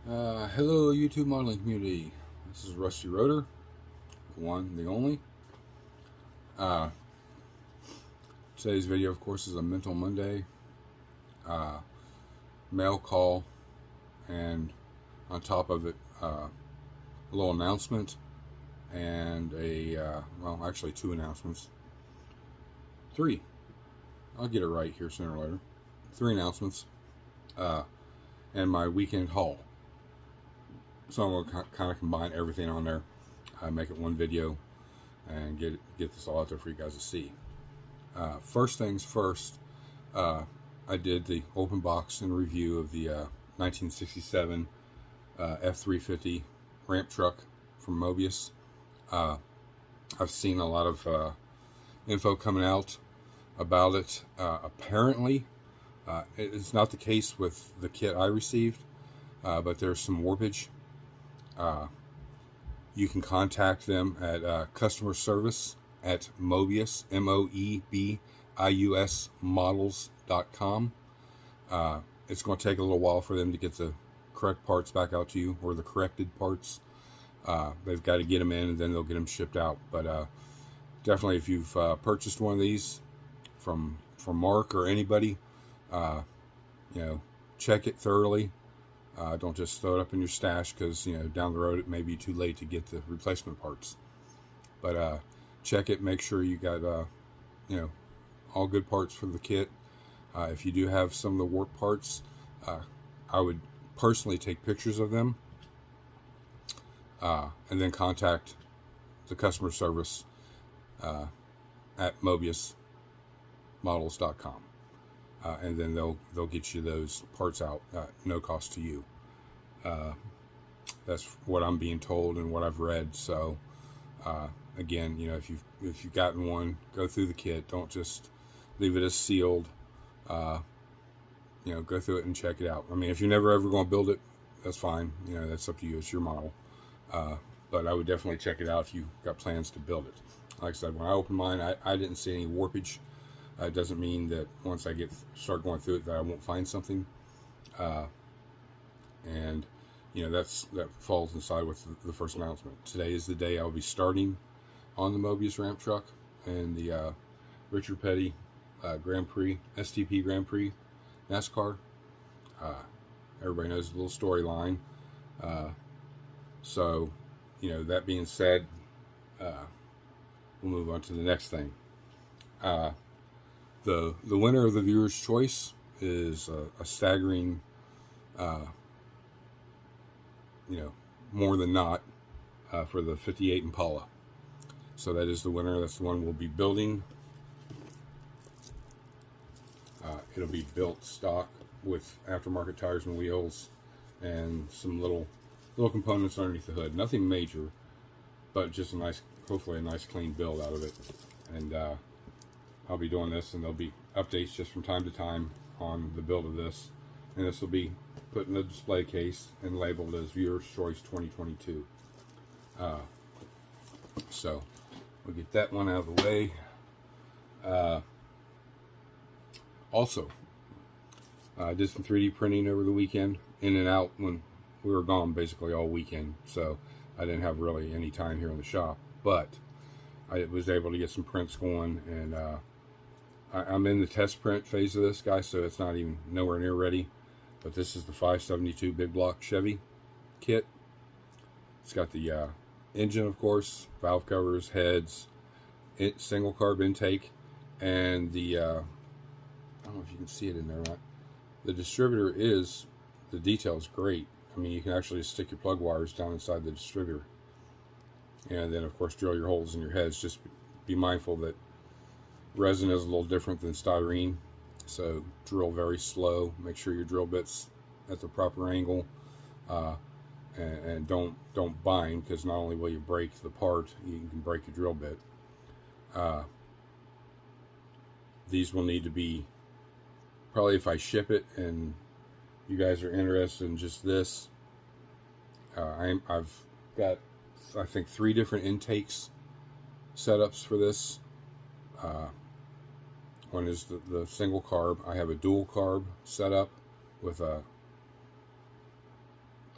Hello YouTube modeling community. This is Rusty Rotor, the one, the only. Uh, Today's video, of course, is a Mental Monday mail call, and on top of it, a little announcement and well, actually two announcements. Three. I'll get it right here sooner or later. Three announcements, and my weekend haul. So I'm going to kind of combine everything on there, make it one video, and get this all out there for you guys to see. First things first, I did the open box and review of the 1967 F350 ramp truck from Mobius. I've seen a lot of info coming out about it. Apparently, it's not the case with the kit I received, but there's some warpage. You can contact them at customer service at Mobius, Moebius models.com. It's going to take a little while for them to get the correct parts back out to you, or the corrected parts. They've got to get them in, and then they'll get them shipped out. But definitely, if you've purchased one of these from Mark or anybody, check it thoroughly. Don't just throw it up in your stash, because down the road it may be too late to get the replacement parts. But check it, make sure you got all good parts for the kit. If you do have some of the warp parts, I would personally take pictures of them, and then contact the customer service at Mobius models.com. And then they'll get you those parts out, no cost to you. That's what I'm being told and what I've read. So again, if you've gotten one, go through the kit. Don't just leave it as sealed. Go through it and check it out. I mean, if you're never ever going to build it, that's fine. That's up to you. It's your model. But I would definitely check it out if you got plans to build it. Like I said, when I opened mine, I didn't see any warpage. It doesn't mean that once I start going through it that I won't find something. And that falls inside with the first announcement. Today is the day I'll be starting on the Mobius ramp truck and the Richard Petty Grand Prix, STP Grand Prix NASCAR. Everybody knows the little storyline. So that being said, we'll move on to the next thing. The winner of the viewer's choice is a staggering, more than not, for the 58 Impala. So that is the winner. That's the one we'll be building. It'll be built stock with aftermarket tires and wheels, and some little components underneath the hood. Nothing major, but just hopefully a nice clean build out of it. And I'll be doing this, and there'll be updates just from time to time on the build of this. And this will be put in the display case and labeled as Viewer's Choice 2022. So we'll get that one out of the way. Also, I did some 3D printing over the weekend, in and out when we were gone basically all weekend. So I didn't have really any time here in the shop, but I was able to get some prints going, and I'm in the test print phase of this, guys, so it's not even nowhere near ready. But this is the 572 Big Block Chevy Kit. It's got the engine, of course, valve covers, heads, single carb intake, and the I don't know if you can see it in there or not. The distributor the detail is great. I mean, you can actually just stick your plug wires down inside the distributor, and then of course drill your holes in your heads. Just be mindful that resin is a little different than styrene, so drill very slow. Make sure your drill bit's at the proper angle, and don't bind, because not only will you break the part, you can break your drill bit. These will need to be, probably if I ship it and you guys are interested in just this, I've got, I think, 3 different intakes setups for this. One is the single carb. I have a dual carb setup with a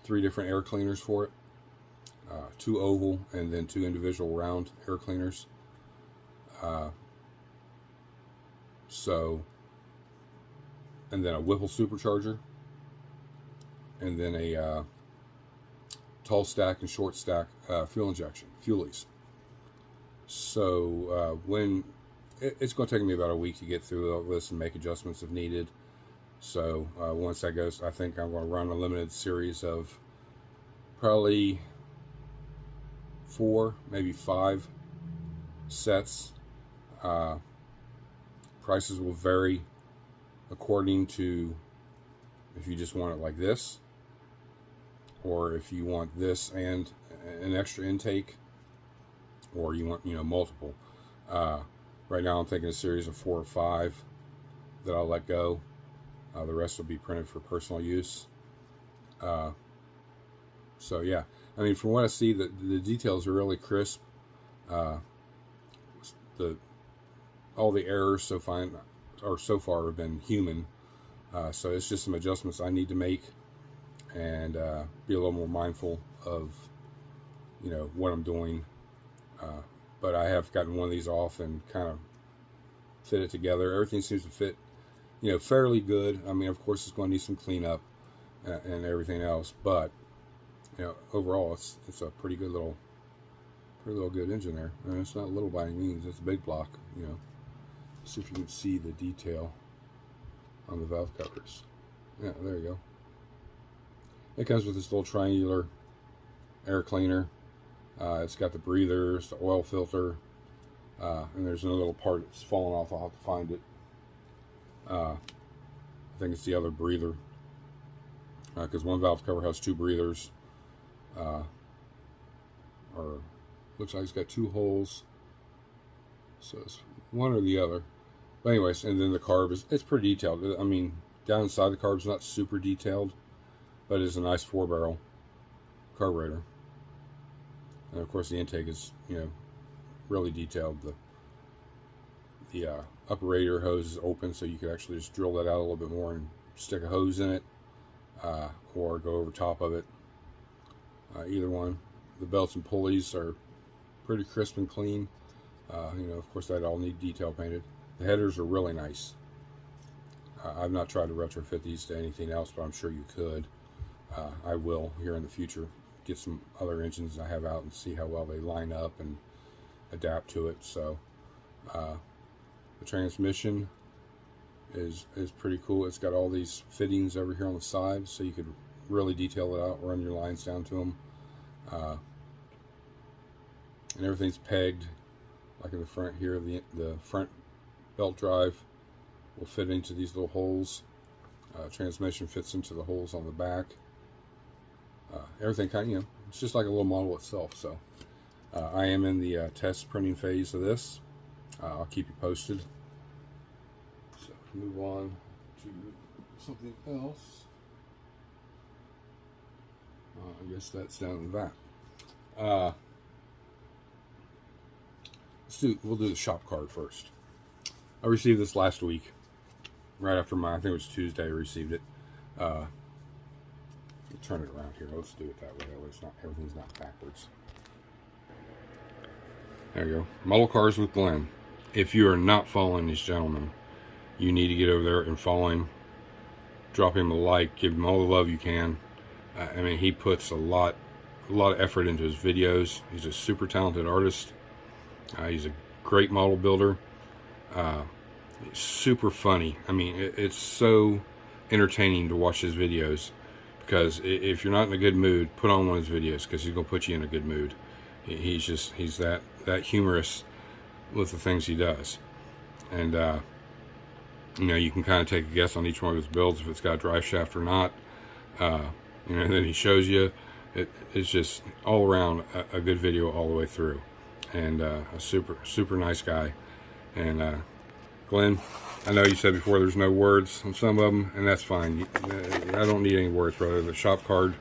3 different air cleaners for it. 2 oval and then 2 individual round air cleaners. And then a Whipple supercharger, and then a tall stack and short stack fuel injection, fuelies. So when it's going to take me about a week to get through all this and make adjustments if needed. So once that goes, I think I'm going to run a limited series of probably 4, maybe 5 sets. Prices will vary according to if you just want it like this, or if you want this and an extra intake, or you want, multiple. Right now I'm thinking a series of 4 or 5 that I'll let go. The rest will be printed for personal use. So yeah, I mean, from what I see, the details are really crisp. All the errors so far have been human. So it's just some adjustments I need to make, and be a little more mindful of, what I'm doing. But I have gotten one of these off and kind of fit it together. Everything seems to fit, fairly good. I mean, of course, it's going to need some cleanup and everything else, but overall, it's a pretty little good engine there. And it's not little by any means. It's a big block. See if you can see the detail on the valve covers. Yeah, there you go. It comes with this little triangular air cleaner. It's got the breathers, the oil filter, and there's another little part that's fallen off. I'll have to find it. I think it's the other breather, because one valve cover has 2 breathers, or looks like it's got 2 holes, so it's one or the other. But anyways, and then the carb it's pretty detailed. I mean, down inside the carb's not super detailed, but it's a nice 4-barrel carburetor. And of course the intake is, really detailed. The upper radiator hose is open, so you could actually just drill that out a little bit more and stick a hose in it, or go over top of it. Either one. The belts and pulleys are pretty crisp and clean. Of course that all need detail painted. The headers are really nice. I've not tried to retrofit these to anything else, but I'm sure you could. I will here in the future. Get some other engines I have out and see how well they line up and adapt to it. So the transmission is pretty cool. It's got all these fittings over here on the side, so you could really detail it out, run your lines down to them. And everything's pegged, like in the front here. The front belt drive will fit into these little holes. Transmission fits into the holes on the back. Everything kind of, it's just like a little model itself. So I am in the test printing phase of this. I'll keep you posted. So move on to something else. I guess that's down in the back. We'll do the shop card first. I received this last week, right after I think it was Tuesday I received it. Turn it around here. Let's do it that way. That way everything's not backwards. There you go. Model Cars with Glenn. If you are not following these gentlemen, you need to get over there and follow him. Drop him a like. Give him all the love you can. I mean, he puts a lot of effort into his videos. He's a super talented artist. He's a great model builder. Super funny. I mean, it's so entertaining to watch his videos, because if you're not in a good mood, put on one of his videos, because he's going to put you in a good mood. He's that humorous with the things he does. And you can kind of take a guess on each one of his builds, if it's got a drive shaft or not. And then he shows you. It's just all around a good video all the way through. And a super nice guy. And Glenn, I know you said before there's no words on some of them, and that's fine. I don't need any words, brother. The shop card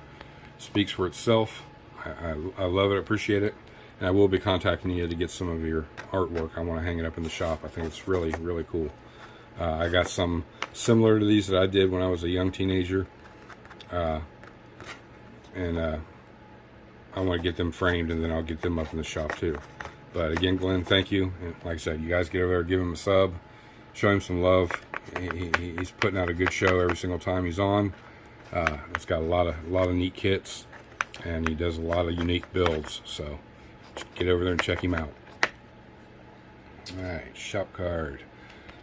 speaks for itself. I love it, appreciate it, and I will be contacting you to get some of your artwork. I want to hang it up in the shop. I think it's really, really cool. I got some similar to these that I did when I was a young teenager. and I want to get them framed, and then I'll get them up in the shop too. But again, Glenn, thank you. And like I said, you guys get over there, give him a sub, show him some love. He's putting out a good show every single time he's on. It's got a lot of neat kits, and he does a lot of unique builds. So get over there and check him out. All right, shop card.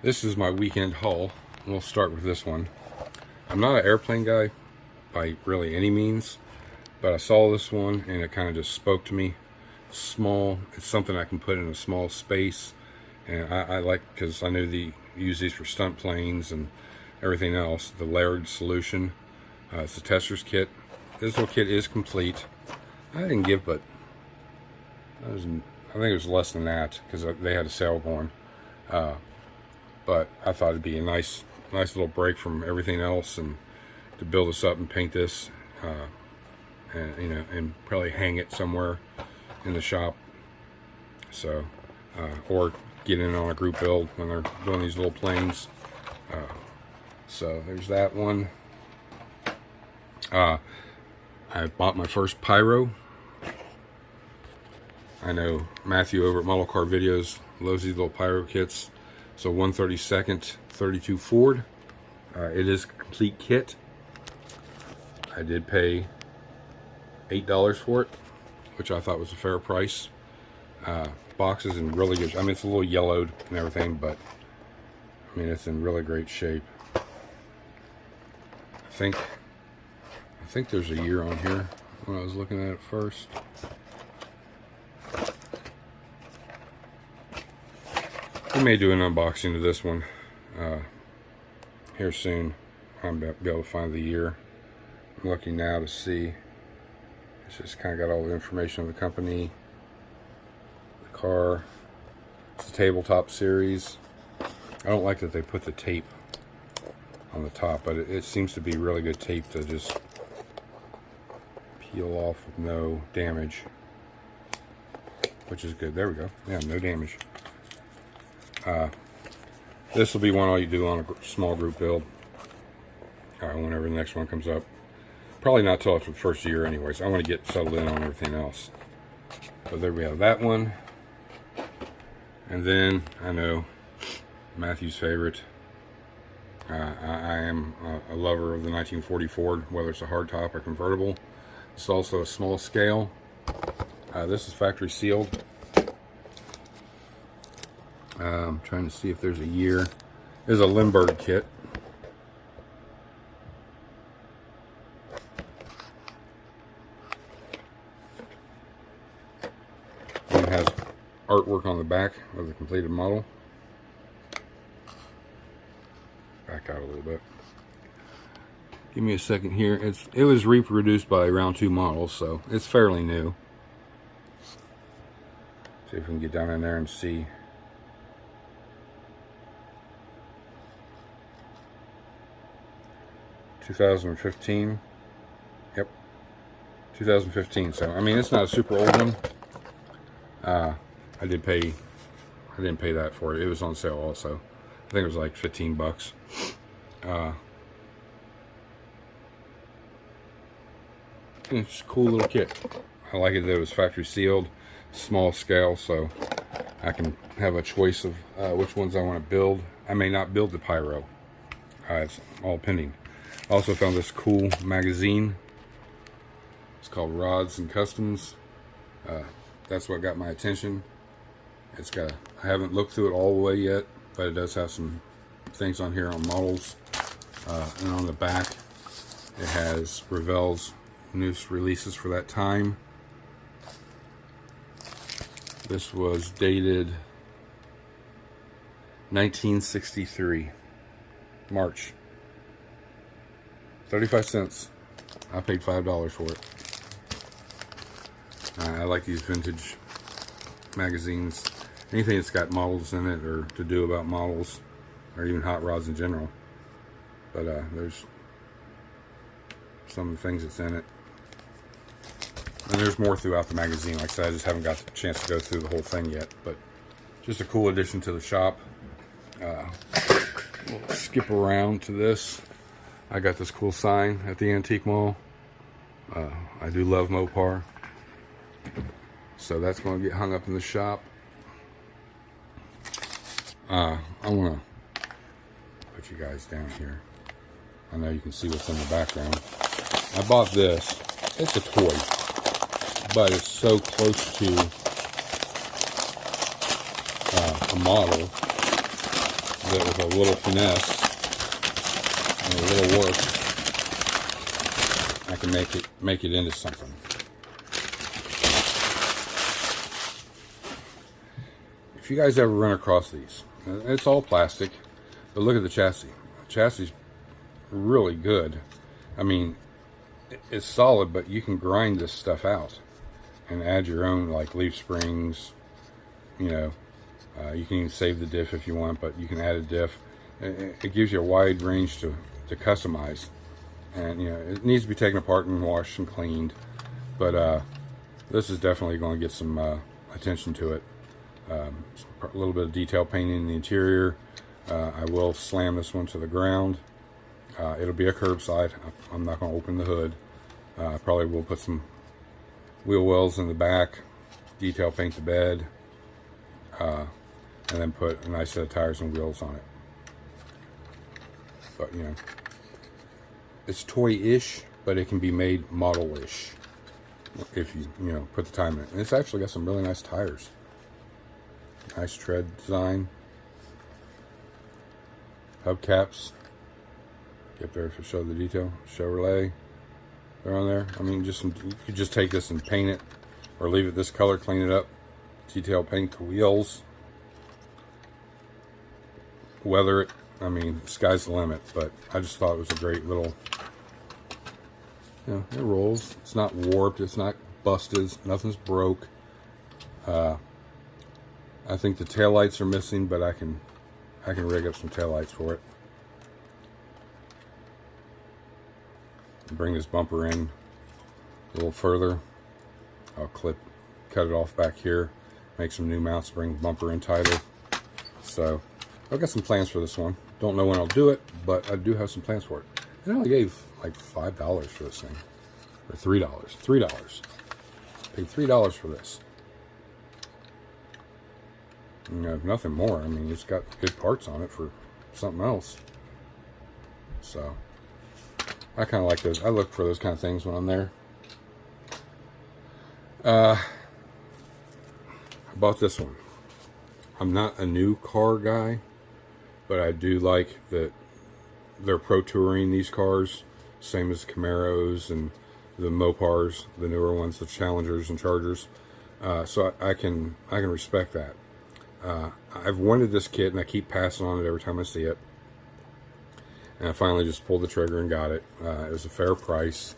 This is my weekend haul. We'll start with this one. I'm not an airplane guy by really any means, but I saw this one and it kind of just spoke to me. It's small. It's something I can put in a small space, and I like, because I know they use these for stunt planes and everything else. The layered solution. It's a tester's kit. This little kit is complete. I didn't give, but I think it was less than that because they had a sale going. But I thought it'd be a nice little break from everything else, and to build this up and paint this, and and probably hang it somewhere in the shop. So, or get in on a group build when they're doing these little planes. So there's that one. I bought my first pyro. I know Matthew over at Model Car Videos loves these little pyro kits. So 1/32 32 Ford. It is a complete kit. I did pay $8 for it, which I thought was a fair price. Box is in really good. I mean, it's a little yellowed and everything, but I mean, it's in really great shape. I think there's a year on here when I was looking at it first. We may do an unboxing of this one here soon. I'll be able to find the year. I'm looking now to see. It's just kind of got all the information of the company, the car. It's the tabletop series. I don't like that they put the tape on the top, but it seems to be really good tape to just peel off with no damage, which is good. There we go. Yeah, no damage. This will be one I'll do on a small group build. Whenever the next one comes up. Probably not till after the first year anyways. I want to get settled in on everything else. So there we have that one. And then, I know, Matthew's favorite. I am a lover of the 1940 Ford, whether it's a hardtop or convertible. It's also a small scale. This is factory sealed. I'm trying to see if there's a year. There's a Lindbergh kit. And it has artwork on the back of the completed model. Back out a little bit. Give me a second here. It was reproduced by Round 2 Models, so it's fairly new. See if we can get down in there and see. $2015. Yep, 2015. So I mean, it's not a super old one. I didn't pay that for it. It was on sale also. I think it was like 15 bucks. It's a cool little kit. I like it that it was factory sealed, small scale, so I can have a choice of which ones I want to build. I may not build the pyro. It's all pending. I also found this cool magazine. It's called Rods and Customs. That's what got my attention. It's got, I haven't looked through it all the way yet, but it does have some things on here on models. And on the back, it has Revell's newest releases for that time. This was dated 1963, March. 35 cents. I paid $5 for it. I like these vintage magazines. Anything that's got models in it, or to do about models, or even hot rods in general. But there's some of the things that's in it. And there's more throughout the magazine. Like I said, I just haven't got the chance to go through the whole thing yet. But just a cool addition to the shop. We'll skip around to this. I got this cool sign at the antique mall. I do love Mopar, so that's going to get hung up in the shop. I want to put you guys down here. I know you can see what's in the background. I bought this. It's a toy, but it's so close to a model that with a little finesse and a little work, I can make it into something. If you guys ever run across these, it's all plastic, but look at the chassis. The chassis is really good. I mean, it's solid, but you can grind this stuff out and add your own, like leaf springs. You know, you can even save the diff if you want, but you can add a diff. It gives you a wide range to customize. And, you know, it needs to be taken apart and washed and cleaned. But this is definitely going to get some attention to it. A little bit of detail painting in the interior. I will slam this one to the ground. It'll be a curbside. I'm not going to open the hood. I probably will put some wheel wells in the back, detail paint the bed, and then put a nice set of tires and wheels on it. But, you know, it's toy-ish, but it can be made model-ish if you know, put the time in it. And it's actually got some really nice tires. Nice tread design. Hubcaps. Get there to show the detail. Chevrolet. They're on there. I mean, you could just take this and paint it, or leave it this color, clean it up, detail paint the wheels, weather it. I mean, sky's the limit. But I just thought it was a great little. You know, it rolls. It's not warped. It's not busted. Nothing's broke. I think the taillights are missing, but I can rig up some taillights for it. Bring this bumper in a little further. I'll cut it off back here, make some new mounts, bring the bumper in tighter. So I've got some plans for this one. Don't know when I'll do it, but I do have some plans for it. And I only gave like $5 for this thing, or $3. $3. Paid $3 for this. You know, nothing more. I mean, it's got good parts on it for something else. So I kind of like those. I look for those kind of things when I'm there. I bought this one. I'm not a new car guy, but I do like that they're pro touring these cars, same as Camaros and the Mopars, the newer ones, the Challengers and Chargers. So I can respect that. I've wanted this kit, and I keep passing on it every time I see it. And I finally just pulled the trigger and got it. It was a fair price.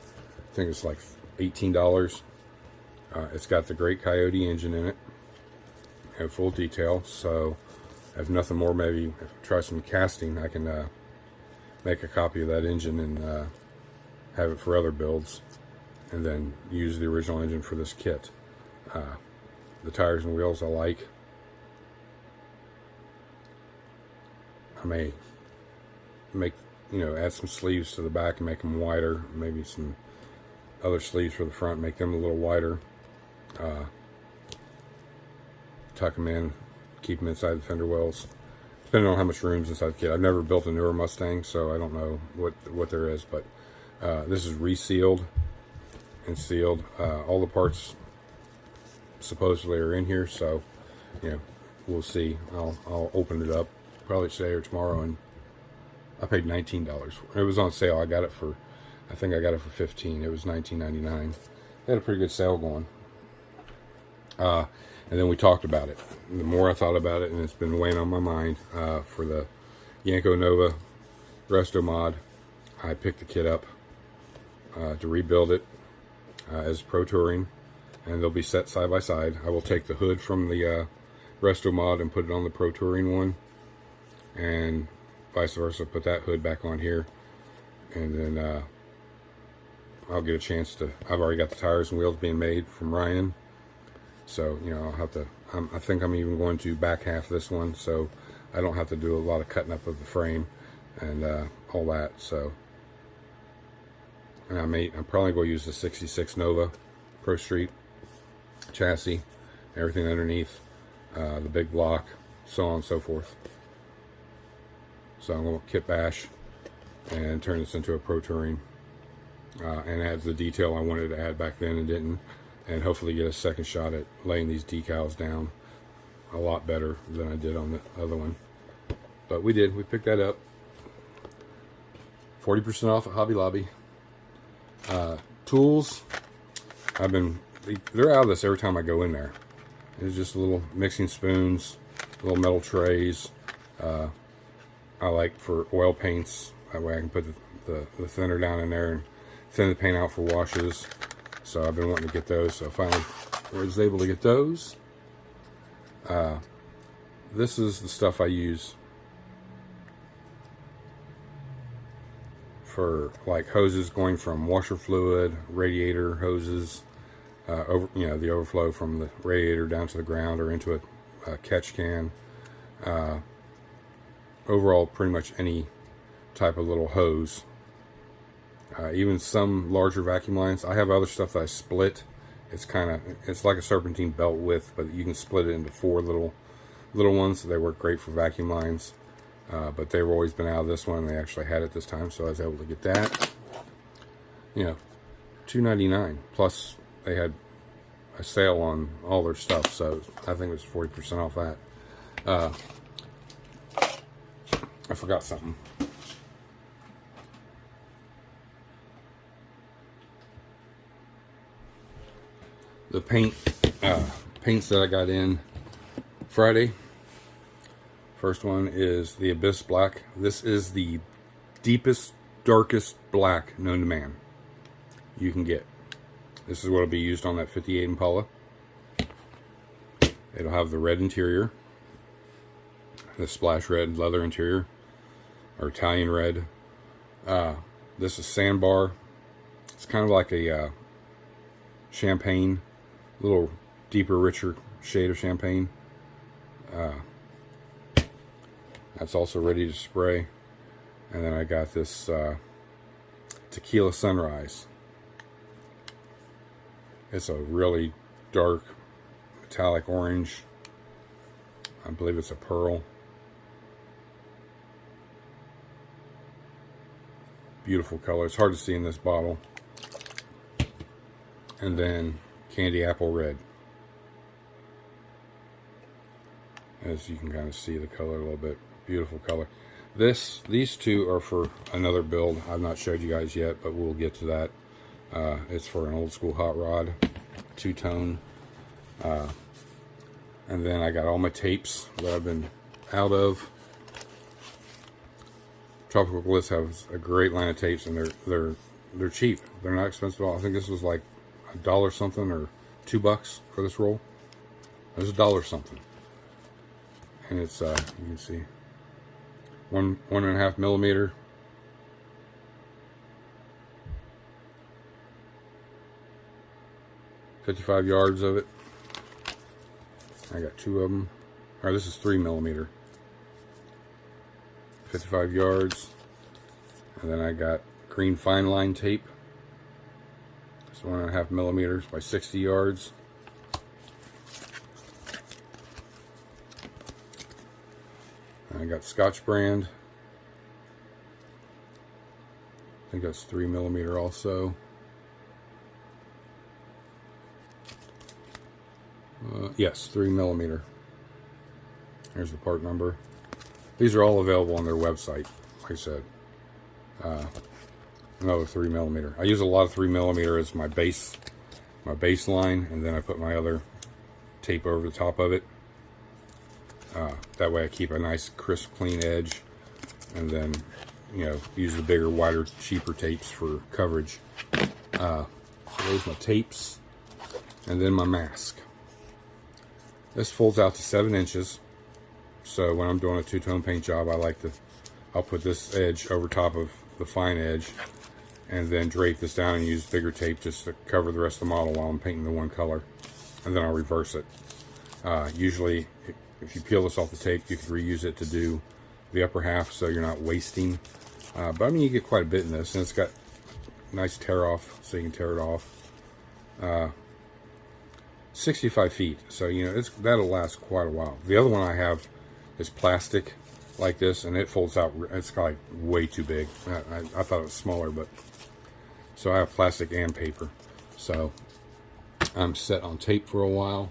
I think it's like $18. It's got the Great Coyote engine in it, and full detail. So if nothing more, maybe if I try some casting, I can make a copy of that engine and have it for other builds, and then use the original engine for this kit. The tires and wheels I like. I may make, you know, add some sleeves to the back and make them wider. Maybe some other sleeves for the front, make them a little wider. Tuck them in, keep them inside the fender wells. Depending on how much room's inside the kit. I've never built a newer Mustang, so I don't know what there is. But this is resealed and sealed. All the parts supposedly are in here, so you know, we'll see. I'll open it up probably today or tomorrow, and I paid $19 for it. It was on sale. I got it for, I think I got it for $15. It was $19.99. They had a pretty good sale going. And then we talked about it. And the more I thought about it, and it's been weighing on my mind, for the Yanko Nova Resto Mod, I picked the kit up to rebuild it as Pro Touring, and they'll be set side by side. I will take the hood from the Resto Mod and put it on the Pro Touring one, and vice versa, put that hood back on here, and then I'll get a chance to, I've already got the tires and wheels being made from Ryan, so you know, I'll have to, I think I'm even going to back half this one, so I don't have to do a lot of cutting up of the frame and all that. So And I'm probably going to use the 66 Nova Pro Street chassis, everything underneath, the big block, so on and so forth. So I'm going to kit bash and turn this into a Pro Touring, and add the detail I wanted to add back then and didn't, and hopefully get a second shot at laying these decals down a lot better than I did on the other one. But we picked that up. 40% off at Hobby Lobby. Tools, they're out of this every time I go in there. It's just little mixing spoons, little metal trays. I like for oil paints, that way I can put the thinner down in there and thin the paint out for washes. So I've been wanting to get those, so finally I was able to get those. This is the stuff I use for like hoses going from washer fluid, radiator hoses, the overflow from the radiator down to the ground or into a catch can. Overall, pretty much any type of little hose. Even some larger vacuum lines. I have other stuff that I split. It's like a serpentine belt width, but you can split it into 4 little ones. They work great for vacuum lines. But they've always been out of this one, and they actually had it this time, so I was able to get that. $2.99. Plus, they had a sale on all their stuff, so I think it was 40% off that. I forgot something. The paints that I got in Friday. First one is the Abyss Black. This is the deepest, darkest black known to man you can get. This is what will be used on that 58 Impala. It'll have the red interior, the splash red leather interior, or Italian red. This is sandbar. It's kind of like a champagne, little deeper, richer shade of champagne. That's also ready to spray. And then I got this Tequila Sunrise. It's a really dark metallic orange. I believe it's a pearl. Beautiful color. It's hard to see in this bottle. And then Candy Apple Red. As you can kind of see the color a little bit. Beautiful color. These two are for another build I've not showed you guys yet, but we'll get to that. It's for an old school hot rod, 2-tone. And then I got all my tapes that I've been out of. Tropical Bliss has a great line of tapes, and they're cheap. They're not expensive at all. I think this was like $1 something or $2 for this roll. It was $1 something, and it's you can see 1.5 millimeter. $55 yards of it. I got 2 of them. Or this is 3 millimeter. 55 yards. And then I got green fine line tape. It's 1.5 millimeters by 60 yards. And I got Scotch brand. I think that's 3 millimeter also. Yes, 3 millimeter. Here's the part number. These are all available on their website, like I said. Another 3 millimeter. I use a lot of 3 millimeter as my baseline, and then I put my other tape over the top of it. That way I keep a nice crisp, clean edge, and then, use the bigger, wider, cheaper tapes for coverage. So there's my tapes, and then my mask. This folds out to 7 inches. So when I'm doing a 2-tone paint job, I'll put this edge over top of the fine edge, and then drape this down and use bigger tape just to cover the rest of the model while I'm painting the one color. And then I'll reverse it. Usually, if you peel this off the tape, you can reuse it to do the upper half, so you're not wasting. But I mean, you get quite a bit in this, and it's got nice tear off, so you can tear it off. 65 feet, so that'll last quite a while. The other one I have is plastic like this, and it folds out. It's like way too big. I thought it was smaller, but so I have plastic and paper. So I'm set on tape for a while.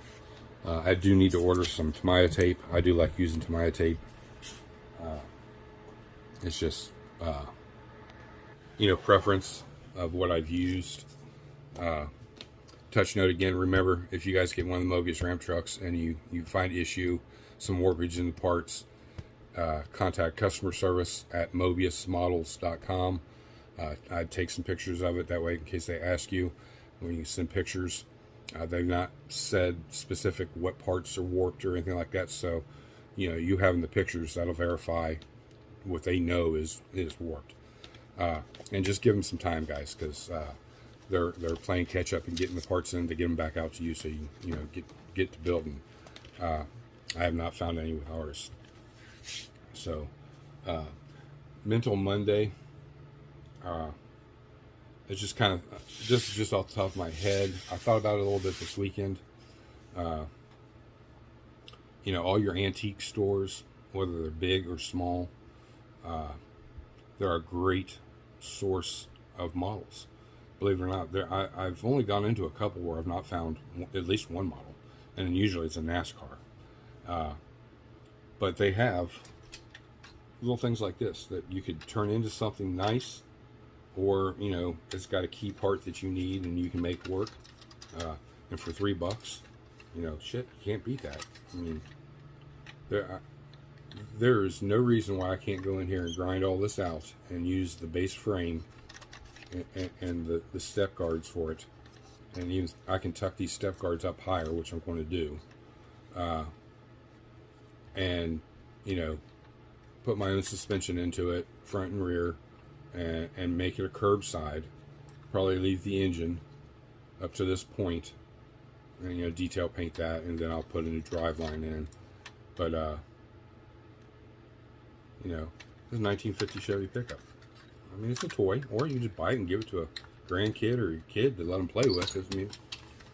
I do need to order some Tamiya tape. I do like using Tamiya tape. It's just preference of what I've used. Touch note again, remember, if you guys get one of the Mobius ramp trucks and you find issue, some warpage in the parts, contact customer service at mobiusmodels.com. I'd take some pictures of it, that way in case they ask you when you send pictures. They've not said specific what parts are warped or anything like that, so you having the pictures, that'll verify what they know is warped. And just give them some time, guys, because they're playing catch up and getting the parts in to get them back out to you, so you get to building. I have not found any with ours. So Mental Monday, it's just kind of just off the top of my head. I thought about it a little bit this weekend. All your antique stores, whether they're big or small, they're a great source of models. Believe it or not, I've only gone into a couple where I've not found at least one model, and then usually it's a NASCAR. But they have little things like this that you could turn into something nice, or it's got a key part that you need and you can make work. And for $3, shit, you can't beat that. I mean, there is no reason why I can't go in here and grind all this out and use the base frame and the step guards for it, and even I can tuck these step guards up higher, which I'm going to do, and put my own suspension into it, front and rear, and make it a curbside. Probably leave the engine up to this point, and detail paint that, and then I'll put a new drive line in. But this is a 1950 Chevy pickup. I mean, it's a toy, or you can just buy it and give it to a grandkid or your kid to let them play with. I mean,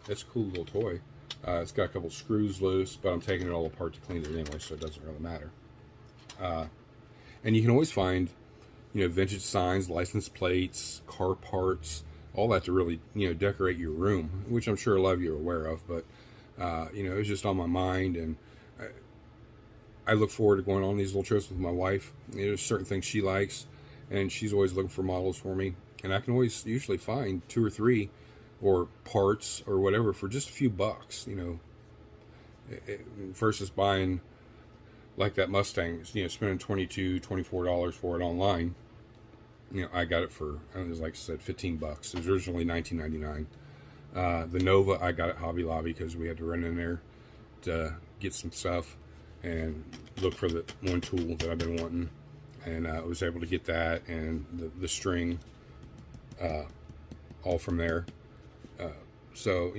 it's a cool little toy. It's got a couple screws loose, but I'm taking it all apart to clean it anyway, so it doesn't really matter. And you can always find, vintage signs, license plates, car parts, all that to really, decorate your room, which I'm sure a lot of you are aware of. But, it was just on my mind, and I look forward to going on these little trips with my wife. There's certain things she likes, and she's always looking for models for me, and I can always usually find 2 or 3 or parts or whatever for just a few bucks, versus buying like that Mustang, spending $22, $24 for it online. I got it for, it was like I said, $15. It was originally $19.99. The Nova, I got at Hobby Lobby because we had to run in there to get some stuff and look for the one tool that I've been wanting, and I was able to get that and the string all from there. So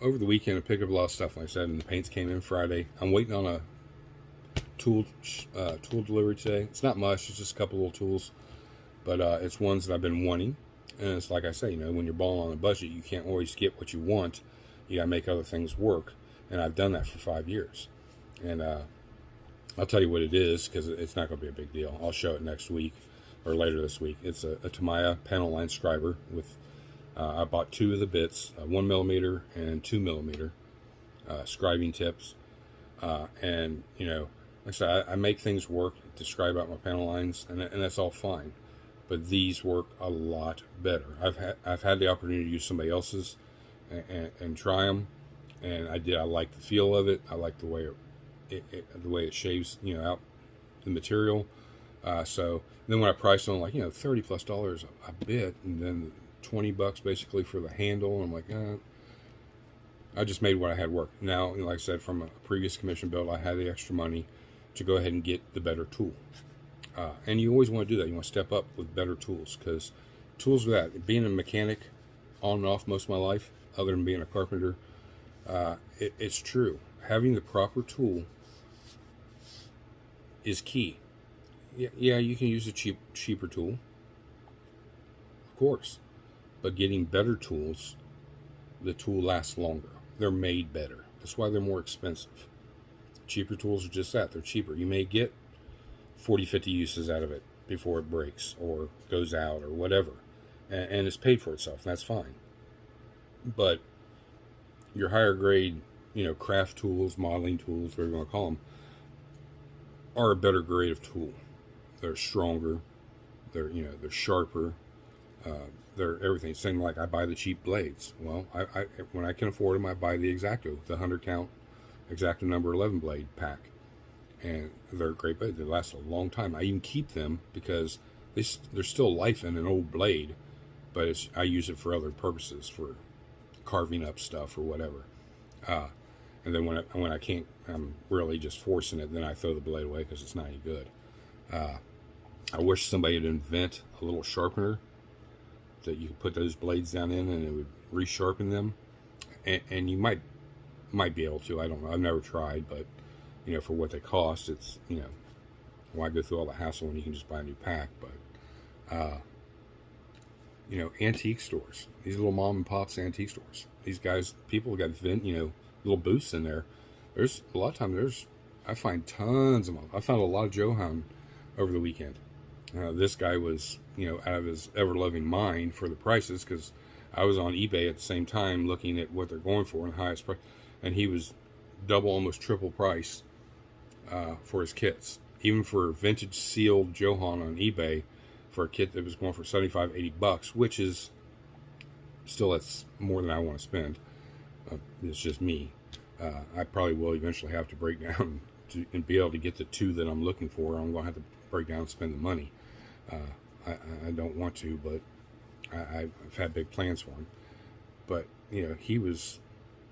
over the weekend I picked up a lot of stuff, like I said, and the paints came in Friday. I'm waiting on a tool delivery today. It's not much, it's just a couple little tools, but it's ones that I've been wanting. And it's like I say, when you're balling on a budget, you can't always get what you want. You gotta make other things work, and I've done that for 5 years. And I'll tell you what it is, because it's not going to be a big deal. I'll show it next week or later this week. It's a Tamiya panel line Inscriber with I bought 2 of the bits, 1mm and 2mm scribing tips, and like I said, I make things work to scribe out my panel lines, and that's all fine. But these work a lot better. I've had the opportunity to use somebody else's and try them, and I like the feel of it. I like the way it shaves out the material. So then when I priced on $30+ a bit, and then $20 basically for the handle, I'm like, I just made what I had work. Now, like I said, from a previous commission build, I had the extra money to go ahead and get the better tool. And you always want to do that. You want to step up with better tools, because tools are that. Being a mechanic on and off most of my life, other than being a carpenter, it's true. Having the proper tool is key. Yeah, you can use a cheaper tool, of course, But getting better tools, the tool lasts longer. They're made better. That's why they're more expensive. Cheaper tools are just that. They're cheaper. You may get 40, 50 uses out of it before it breaks or goes out or whatever. And it's paid for itself. And that's fine. But your higher grade, craft tools, modeling tools, whatever you want to call them, are a better grade of tool. They're stronger. They're sharper. They're everything. Same like I buy the cheap blades. Well, I when I can afford them, I buy the X-Acto, the 100 count X-Acto number 11 blade pack. And they're great blades. They last a long time. I even keep them because there's still life in an old blade, but I use it for other purposes, for carving up stuff or whatever. And then when I can't, I'm really just forcing it, then I throw the blade away because it's not any good. I wish somebody would invent a little sharpener that you could put those blades down in and it would resharpen them. And you might be able to. I don't know. I've never tried, but for what they cost, it's why go through all the hassle when you can just buy a new pack? But antique stores, these little mom and pops antique stores. These guys, people got little booths in there. There's a lot of times I find tons of them. I found a lot of Johann over the weekend. This guy was out of his ever-loving mind for the prices, because I was on eBay at the same time looking at what they're going for and the highest price, and he was double, almost triple price for his kits. Even for vintage sealed Johann on eBay, for a kit that was going for $75-$80, which is still, that's more than I want to spend. It's just me. I probably will eventually have to break down and be able to get the two that I'm looking for. I'm going to have to break down and spend the money. I don't want to, but I've had big plans for him. But he was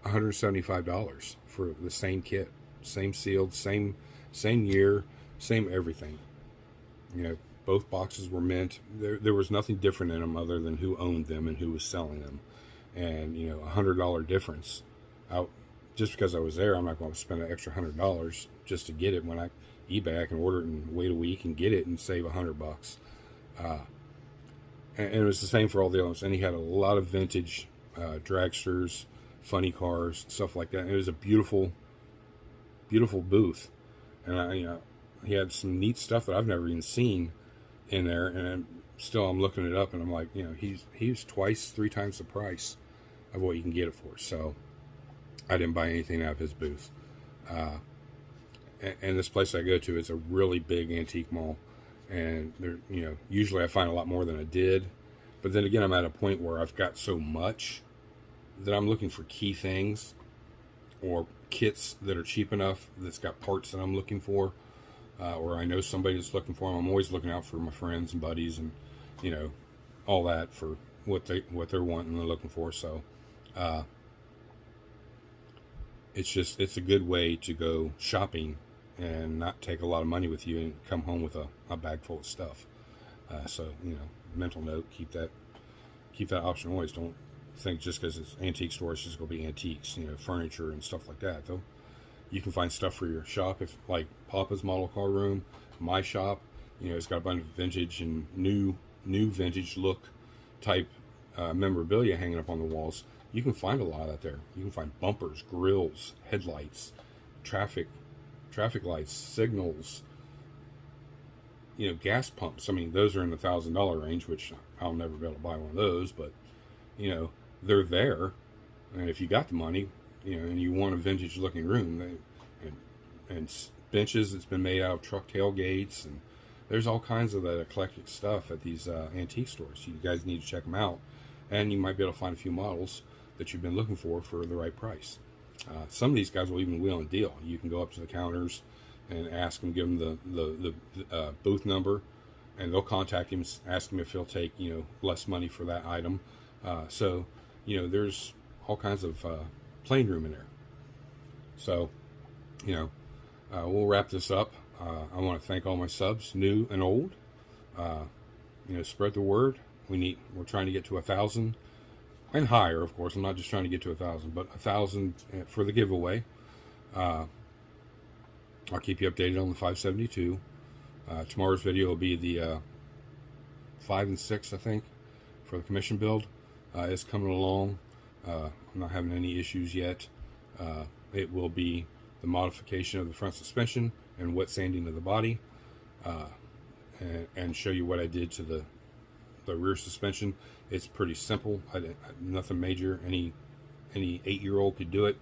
$175 for the same kit, same sealed, same year, same everything. Both boxes were mint. There was nothing different in them other than who owned them and who was selling them. And $100 difference. Just because I was there, I'm not going to spend an extra $100 just to get it. When eBay, I can order it and wait a week and get it and save $100. And it was the same for all the others. And he had a lot of vintage dragsters, funny cars, stuff like that. And it was a beautiful, beautiful booth. And he had some neat stuff that I've never even seen in there. And I'm looking it up, and I'm like, he's twice, 3 times the price of what you can get it for. So I didn't buy anything out of his booth. And this place I go to is a really big antique mall, and there, usually I find a lot more than I did. But then again, I'm at a point where I've got so much that I'm looking for key things or kits that are cheap enough that's got parts that I'm looking for, or I know somebody that's looking for them. I'm always looking out for my friends and buddies and all that for what they're wanting and they're looking for. So it's a good way to go shopping and not take a lot of money with you and come home with a bag full of stuff. So mental note, keep that option always. Don't think just because it's antique store, it's just going to be antiques, furniture and stuff like that. Though you can find stuff for your shop, if like Papa's model car room, my shop, it's got a bunch of vintage and new vintage look type memorabilia hanging up on the walls. You can find a lot of that there. You can find bumpers, grills, headlights, traffic lights, signals, gas pumps. I mean, those are in the $1,000 range, which I'll never be able to buy one of those, but they're there. And if you got the money, and you want a vintage looking room, and benches that's been made out of truck tailgates, and there's all kinds of that eclectic stuff at these antique stores. You guys need to check them out, and you might be able to find a few models that you've been looking for the right price. Some of these guys will even wheel and deal. You can go up to the counters and ask them, give them the booth number, and they'll contact him, ask him if he'll take less money for that item. So there's all kinds of playing room in there. So we'll wrap this up. I want to thank all my subs, new and old. Spread the word. We're trying to get to 1,000 and higher, of course. I'm not just trying to get to 1,000, but 1,000 for the giveaway. I'll keep you updated on the 572. Tomorrow's video will be the 5 and 6, I think, for the commission build. is coming along. I'm not having any issues yet. It will be the modification of the front suspension and wet sanding of the body, and show you what I did to the rear suspension. It's pretty simple. Nothing major. Any 8-year-old could do it.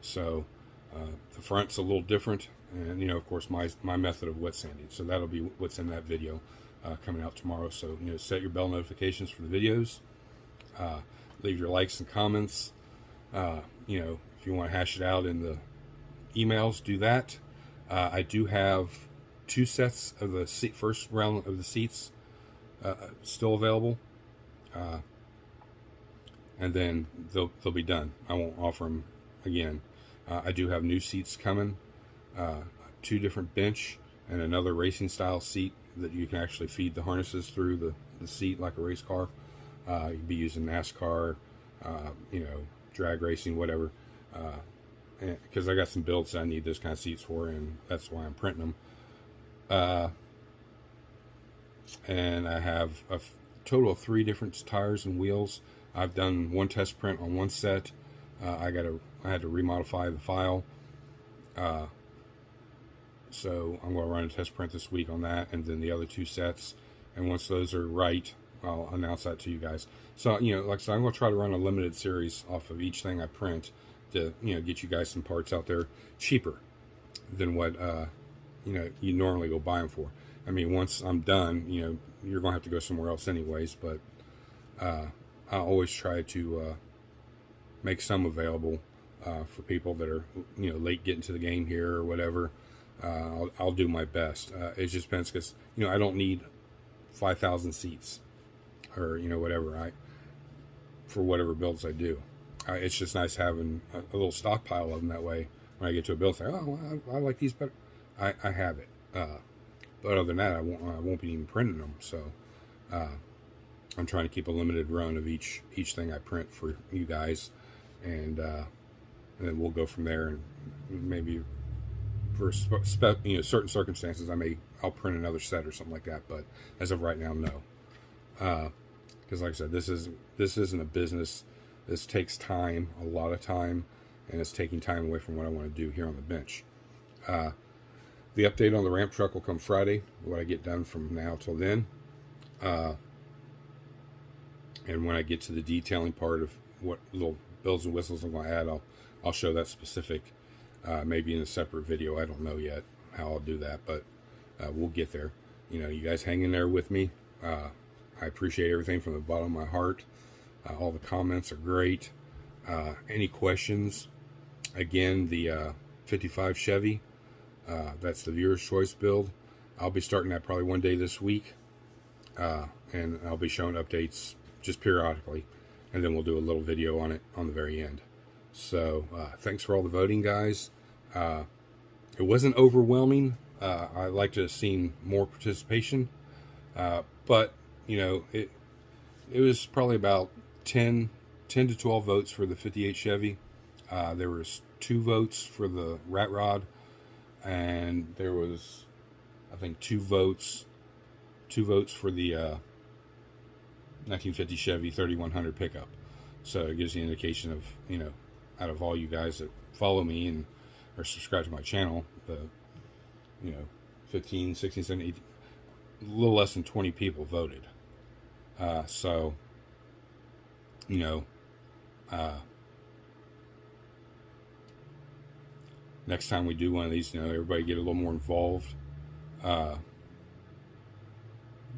So the front's a little different, and of course my method of wet sanding. So that'll be what's in that video coming out tomorrow. So set your bell notifications for the videos. Leave your likes and comments. If you want to hash it out in the emails, do that. I do have 2 sets of the first round of the seats still available, and then they'll be done. I won't offer them again. I do have new seats coming, 2 different bench and another racing style seat that you can actually feed the harnesses through the seat like a race car. You'd be using NASCAR, drag racing, whatever, because I got some builds that I need those kind of seats for, and that's why I'm printing them. And I have a total of 3 different tires and wheels. I've done 1 test print on 1 set. I had to remodify the file, so I'm going to run a test print this week on that, and then the other 2 sets. And once those are right, I'll announce that to you guys. So like I said, I'm going to try to run a limited series off of each thing I print to get you guys some parts out there cheaper than what you normally go buy them for. I mean, once I'm done, you're going to have to go somewhere else anyways, but I always try to make some available for people that are, late getting to the game here or whatever. I'll do my best. It just depends because, I don't need 5,000 seats or, whatever, for whatever builds I do. It's just nice having a little stockpile of them. That way, when I get to a build, I say, oh, well, I like these better. I have it. But other than that, I won't be even printing them. So I'm trying to keep a limited run of each thing I print for you guys, and then we'll go from there. And maybe for certain circumstances, I'll print another set or something like that. But as of right now, no. Because like I said, this isn't a business. This takes time, a lot of time, and it's taking time away from what I want to do here on the bench. The update on the ramp truck will come Friday, what I get done from now till then. And when I get to the detailing part of what little bells and whistles I'm going to add, I'll show that specific, maybe in a separate video. I don't know yet how I'll do that, but we'll get there. You guys hang in there with me. I appreciate everything from the bottom of my heart. All the comments are great. Any questions? Again, the 55 Chevy. That's the viewer's choice build. I'll be starting that probably one day this week, and I'll be showing updates just periodically, and then we'll do a little video on it on the very end. So thanks for all the voting, guys. It wasn't overwhelming. I'd like to have seen more participation, but it was probably about 10 to 12 votes for the 58 Chevy. There was 2 votes for the Rat Rod, and there was, I think, 2 votes for the 1950 Chevy 3100 pickup. So it gives you an indication of, out of all you guys that follow me and are subscribed to my channel, the 15, 16, 17, 18, a little less than 20 people voted. So next time we do one of these, everybody get a little more involved,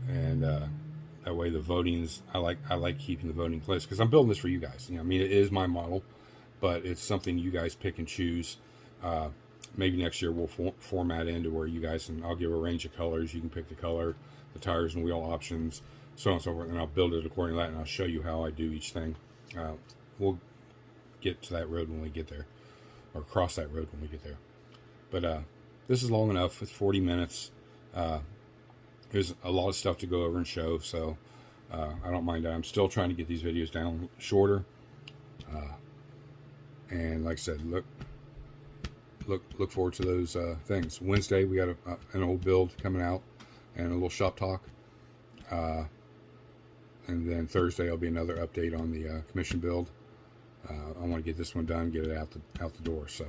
and that way the voting's, I like keeping the voting place, because I'm building this for you guys. It is my model, but it's something you guys pick and choose. Maybe next year we'll format into where you guys, and I'll give a range of colors. You can pick the color, the tires and wheel options, so on and so forth, and I'll build it according to that, and I'll show you how I do each thing. We'll get to that road when we get there, or cross that road when we get there. But this is long enough. It's 40 minutes. There's a lot of stuff to go over and show, so I don't mind that. I'm still trying to get these videos down shorter. And like I said, look forward to those things. Wednesday we got an old build coming out and a little shop talk. And then Thursday will be another update on the commission build. I want to get this one done, get it out the door. So,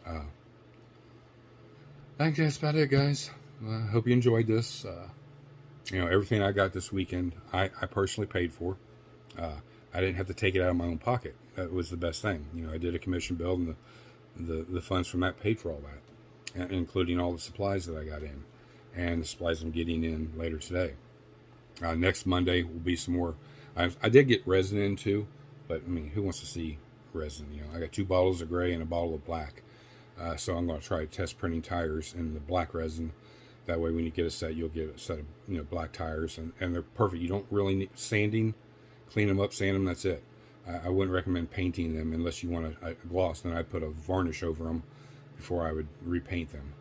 I think that's about it, guys. I hope you enjoyed this. Everything I got this weekend, I personally paid for. I didn't have to take it out of my own pocket. That was the best thing. I did a commission build, and the funds from that paid for all that, including all the supplies that I got in, and the supplies I'm getting in later today. Next Monday will be some more. I did get resin in too, but I mean, who wants to see resin? I got 2 bottles of gray and a bottle of black. So I'm going to try test printing tires in the black resin. That way, when you get a set, you'll get a set of black tires, and they're perfect. You don't really need sanding. Clean them up, sand them. That's it. I wouldn't recommend painting them unless you want a gloss. Then I'd put a varnish over them before I would repaint them.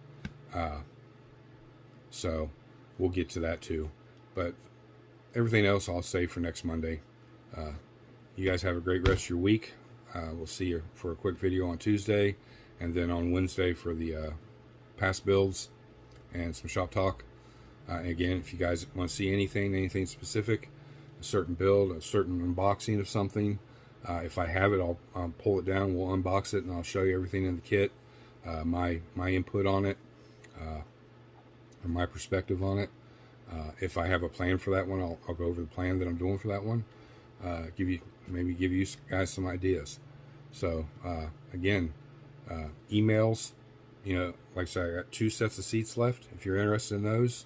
So we'll get to that too. But everything else I'll save for next Monday. You guys have a great rest of your week. We'll see you for a quick video on Tuesday, and then on Wednesday for the past builds and some shop talk. Again, if you guys want to see anything specific, a certain build, a certain unboxing of something, if I have it, I'll pull it down, we'll unbox it, and I'll show you everything in the kit, my input on it, and my perspective on it. If I have a plan for that one, I'll go over the plan that I'm doing for that one. Give you guys some ideas. So again, emails. Like I said, I got 2 sets of seats left. If you're interested in those,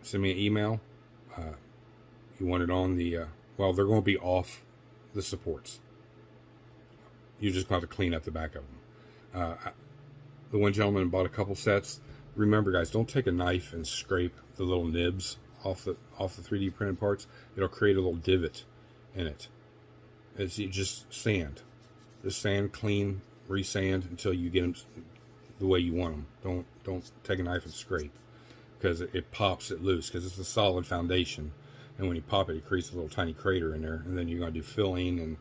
send me an email. You want it on the well, they're going to be off the supports. You're just going to have to clean up the back of them. The one gentleman bought a couple sets. Remember, guys, don't take a knife and scrape the little nibs off the 3D printed parts. It'll create a little divot in it. It's just sand. Just sand, clean, resand until you get them the way you want them. Don't take a knife and scrape, because it pops it loose, because it's a solid foundation, and when you pop it, it creates a little tiny crater in there, and then you're going to do filling, and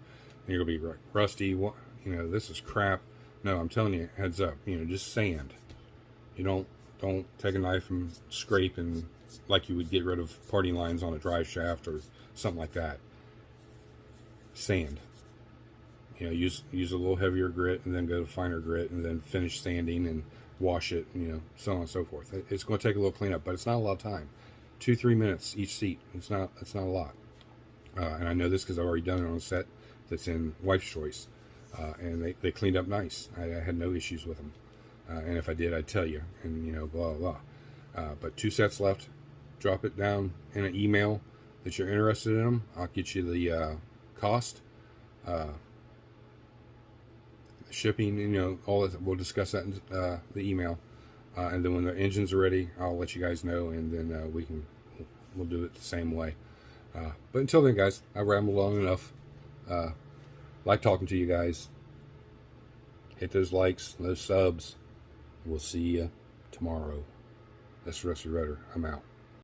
you're going to be rusty. This is crap. No, I'm telling you, heads up. Just sand. You don't take a knife and scrape and like you would get rid of parting lines on a drive shaft or something like that. Sand. Use a little heavier grit, and then go to finer grit, and then finish sanding and wash it, so on and so forth. It's going to take a little cleanup, but it's not a lot of time. 2-3 minutes each seat. It's not a lot. And I know this because I've already done it on a set that's in Wife's Choice, and they cleaned up nice. I had no issues with them, and if I did, I'd tell you. And blah blah. But 2 sets left. Drop it down in an email that you're interested in them. I'll get you the cost. Shipping, all that. We'll discuss that in the email, and then when the engines are ready, I'll let you guys know, and then we'll do it the same way. But until then, guys, I rambled long enough. Like talking to you guys. Hit those likes, those subs. We'll see you tomorrow. That's Rusty Rudder. I'm out.